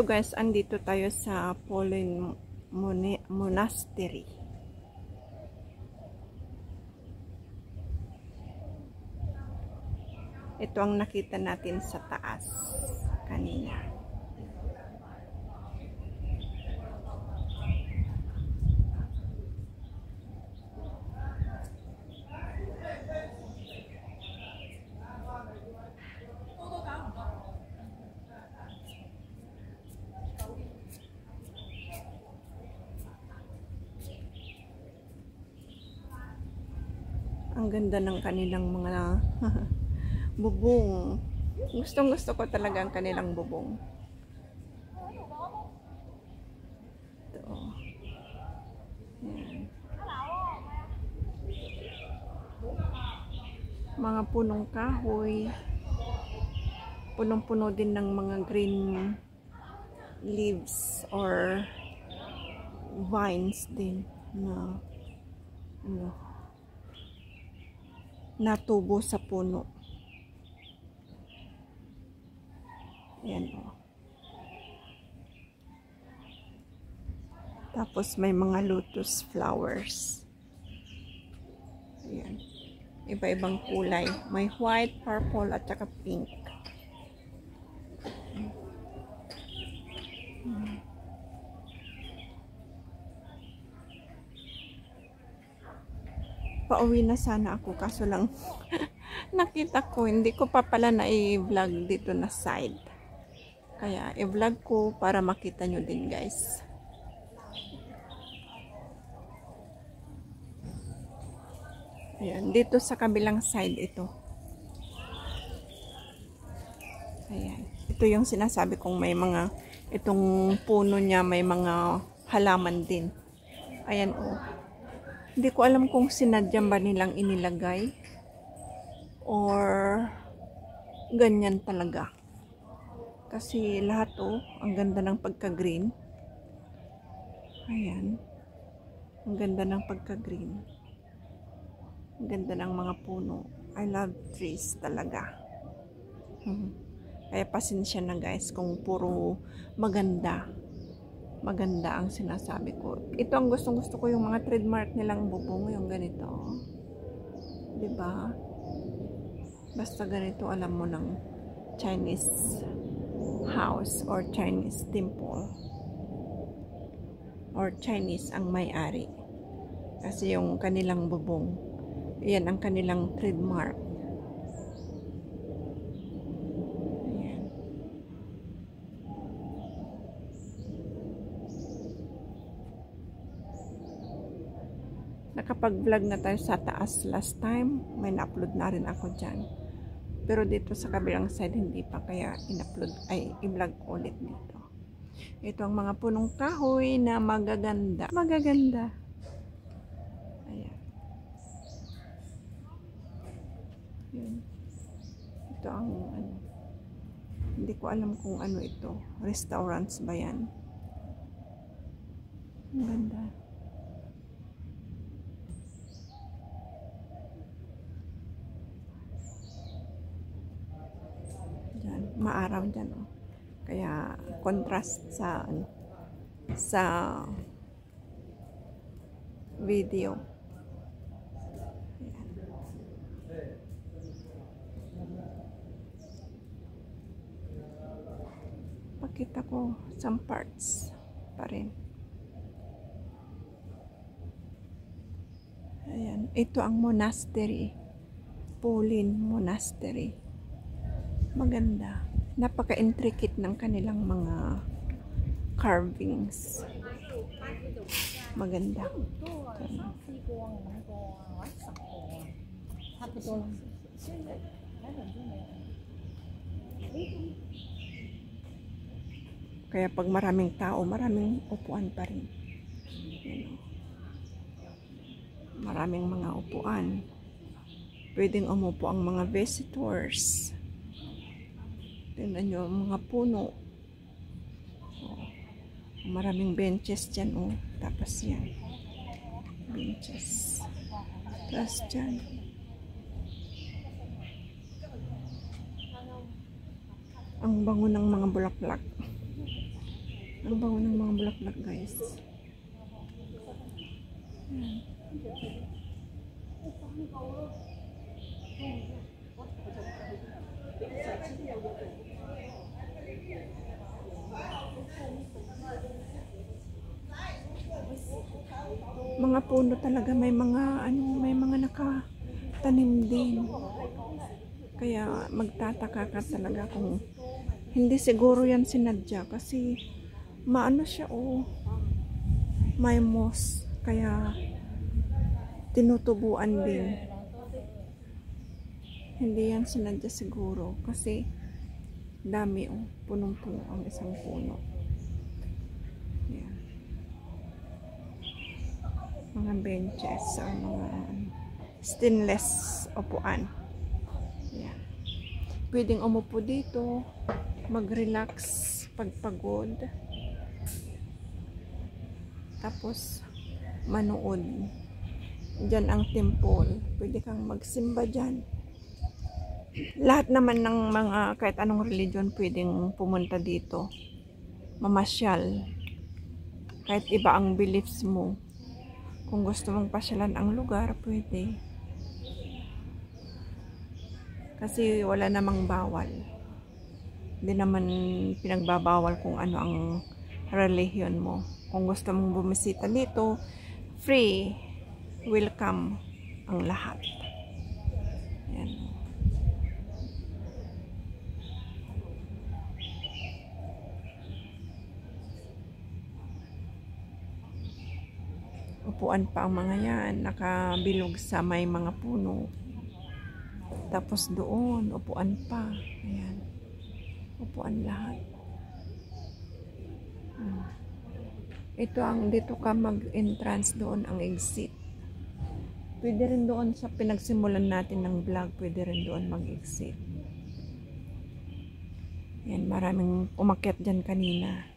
guys, andito tayo sa Pauline Monastery. Ito ang nakita natin sa taas kanina. Ang ganda ng kanilang mga bubong. Gustong-gusto ko talaga ang kanilang bubong. Ito. Ayan. Mga punong kahoy. Punong-puno din ng mga green leaves or vines din na natubo sa puno. Ayan o. Tapos may mga lotus flowers. Ayan. Iba-ibang kulay. May white, purple, at saka pink. Pauwi na sana ako, kaso lang nakita ko, hindi ko pa pala na i-vlog dito na side. Kaya i-vlog ko para makita nyo din, guys. Ayan, dito sa kabilang side ito. Ayan, ito yung sinasabi kong may mga, itong puno niya may mga halaman din. Ayan o. Hindi ko alam kung sinadyang ba nilang inilagay or ganyan talaga. Kasi lahat ang ganda ng pagka-green. Ayan. Ang ganda ng pagka-green. Ang ganda ng mga puno. I love trees talaga. Kaya pasensya na guys kung puro maganda. Maganda ang sinasabi ko. Ito ang gustong-gusto ko, yung mga trademark nilang bubong, yung ganito. 'Di ba? Basta ganito, alam mo ng Chinese house or Chinese temple. Or Chinese ang may-ari. Kasi yung kanilang bubong, yan ang kanilang trademark. Nakapag-vlog na tayo sa taas last time. May na-upload na rin ako dyan. Pero dito sa kabilang side, hindi pa. Kaya i-vlog ko ulit dito. Ito ang mga punong kahoy na magaganda. Magaganda. Ayan. Yun. Ito ang hindi ko alam kung ano ito. Restaurants ba yan? Ang ganda. Maaraw dyan kaya contrast sa video. Ayan. Pakita ko some parts pa rin. Ayan, ito ang monastery, Pauline Monastery. Maganda. Napaka-intricate ng kanilang mga carvings. Maganda. Kaya pag maraming tao, maraming upuan pa rin. Maraming mga upuan. Pwedeng umupo ang mga visitors. Tingnan nyo, mga puno. Maraming benches dyan, Tapos yan. Benches. Tapos dyan. Ang bango ng mga bulaklak. Ang bango ng mga bulaklak, guys. Ayan. Mga puno talaga, may mga nakatanim din. Kaya magtataka ka talaga kung hindi siguro yan sinadya kasi maano siya, may moss, kaya tinutubuan din. Hindi yan sinadya siguro kasi dami, punong-puno ang isang puno. Yan. Mga benches or mga stainless upuan. Yan. Pwedeng umupo dito, mag-relax pagpagod, tapos manood. Diyan ang temple, pwede kang magsimba dyan. Lahat naman ng mga kahit anong religion pwedeng pumunta dito, mamasyal. Kahit iba ang beliefs mo, kung gusto mong pasyalan ang lugar, pwede. Kasi wala namang bawal. Hindi naman pinagbabawal kung ano ang religion mo. Kung gusto mong bumisita dito, free, welcome ang lahat. Yan. Upuan pa ang mga yan, nakabilog sa may mga puno. Tapos doon, upuan pa. Ayan. Upuan lahat. Ito dito ka mag-entrance, doon ang exit. Pwede rin doon sa pinagsimulan natin ng vlog, pwede rin doon mag-exit. Yan, maraming umakyat dyan kanina.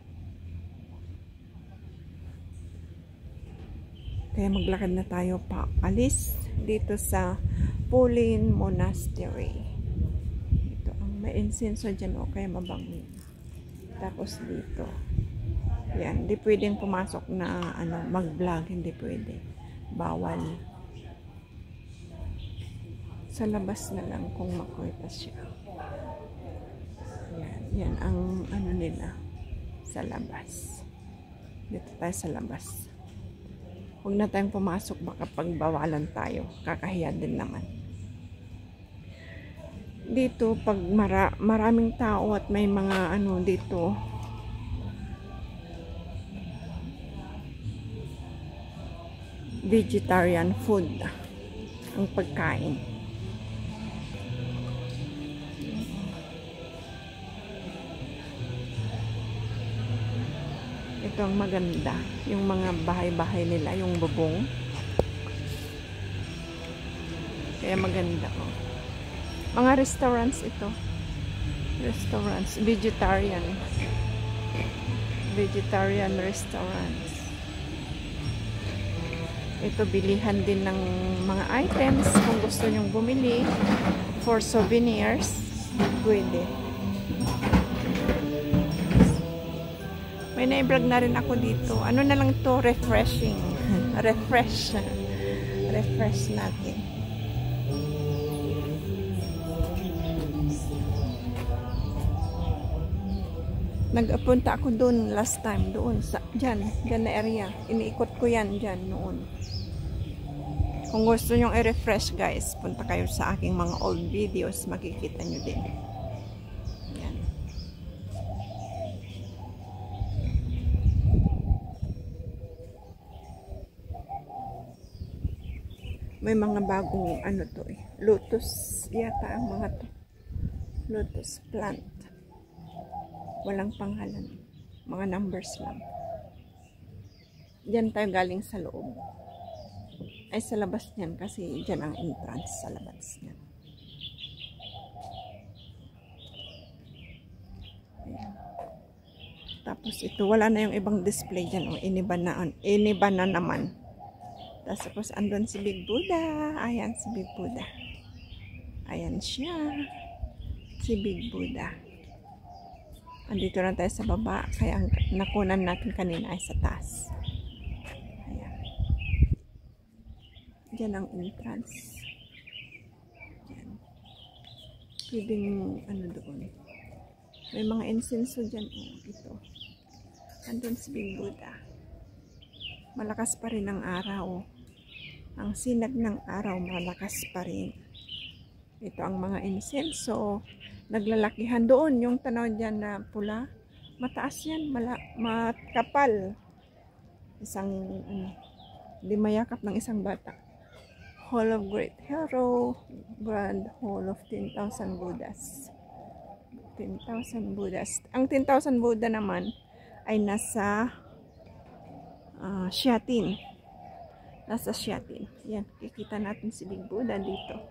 Kaya maglakad na tayo pa alis dito sa Pauline Monastery. Ito ang may incenso dyan, kaya mabango. Tapos dito. Yan, hindi pwedeng pumasok na mag-vlog, hindi pwede. Bawal. Sa labas na lang kung makita siya. Yan ang nila sa labas. Dito tayo sa labas. Huwag na tayong pumasok, baka pagbawalan tayo. Kakahiya din naman. Dito, pag maraming tao at may mga dito, vegetarian food ang pagkain. Ito ang maganda, yung mga bahay-bahay nila, yung bubong. Kaya maganda, Mga restaurants ito. Restaurants, vegetarian restaurants. Ito, bilihan din ng mga items kung gusto nyong bumili for souvenirs, pwede. May na-vlog na rin ako dito. Ano na lang to, refreshing. Refresh natin. Nagpunta ako doon last time, doon dyan na area. Iniikot ko yan dyan noon. Kung gusto nyong i-refresh, guys, punta kayo sa aking mga old videos, makikita nyo din. Yan. May mga bagong lotus yata ang mga to. Lotus plant. Walang pangalan. Mga numbers lang. Diyan tayo galing sa loob. Ay, sa labas niyan kasi diyan ang entrance sa labas niyan. Ayan. Tapos ito, wala na yung ibang display diyan. Iniba na naman. Tapos andun si Big Buddha. Ayan si Big Buddha. Ayan siya. Si Big Buddha. andito na tayo sa baba. Kaya ang nakunan natin kanina ay sa taas. Ayan. Diyan ang entrance. Diyan. Pwedeng ano doon. May mga insenso dyan. Oh, ito. Andun si Big Buddha. Malakas pa rin ang araw. Ang sinag ng araw malakas pa rin. Ito ang mga insenso. Naglalakihan doon. Yung tanaw dyan na pula. Mataas yan. Makapal. Isang di mayakap ng isang bata. Hall of Great Hero. Grand Hall of 10,000 Buddhas. 10,000 Buddhas. Ang 10,000 Buddha naman ay nasa Shiatin. Nasa Shiatin. Yan. Kikita natin si Big Buddha dito.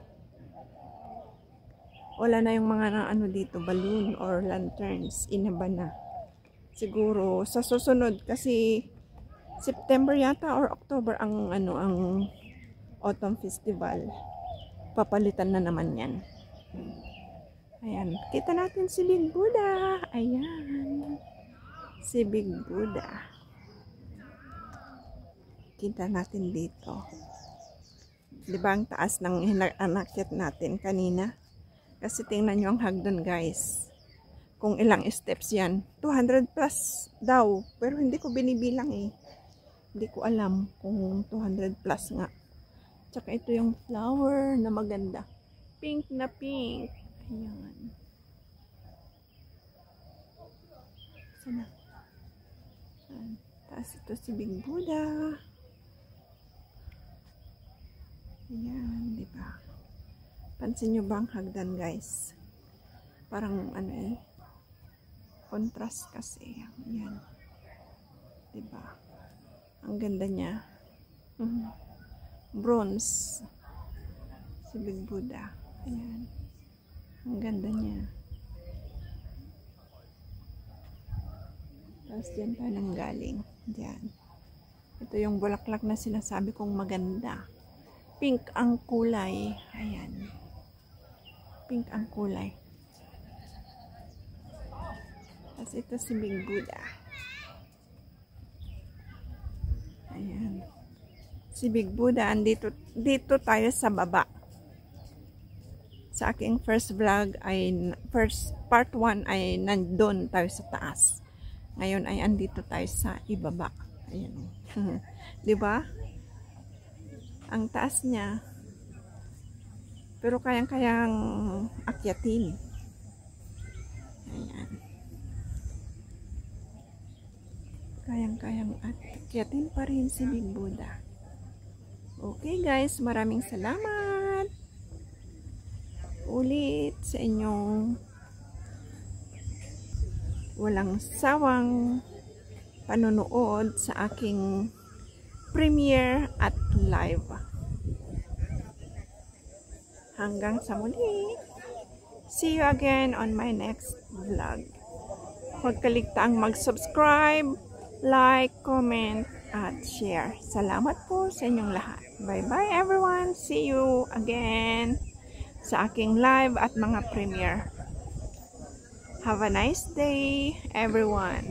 Wala na yung mga ano dito, balloon or lanterns. Inaba na. Siguro sa susunod kasi September yata or October ang ang Autumn Festival. Papalitan na naman yan. Ayan. Kita natin si Big Buddha. Ayan. Si Big Buddha. Kita natin dito. Diba ang taas ng anakyat natin kanina? Kasi tingnan nyo ang hagdan guys. Kung ilang steps yan. 200 plus daw. Pero hindi ko binibilang eh. Hindi ko alam kung 200 plus nga. Tsaka ito yung flower na maganda. Pink na pink. Ayan. Sana. Tapos ito si Big Buddha. Ayan, di ba? Pansin nyo ba ang hagdan, guys? Parang contrast kasi. Ayan. Di ba? Ang ganda niya. Bronze. Si Big Buddha. Ayan. Ang ganda niya. Tapos dyan tayo nang galing. Dyan. Ito yung bulaklak na sinasabi kong maganda. Pink ang kulay. Ayan. Pink ang kulay. Tapos ito si Big Buddha. Ayan. Si Big Buddha. Dito tayo sa baba. Sa aking first vlog ay part 1 ay nandun tayo sa taas. Ngayon ay andito tayo sa ibaba. Ayan. 'Di ba? Ang taas niya. Pero kayang-kayang akyatin. Ayan. Kayang-kayang akyatin pa rin si Big Buddha. Okay guys, maraming salamat ulit sa inyong walang sawang panonood sa aking premiere at live. Hanggang sa muli. See you again on my next vlog. Huwag kaligtaang mag-subscribe, like, comment, at share. Salamat po sa inyong lahat. Bye-bye everyone. See you again sa aking live at mga premiere. Have a nice day, everyone.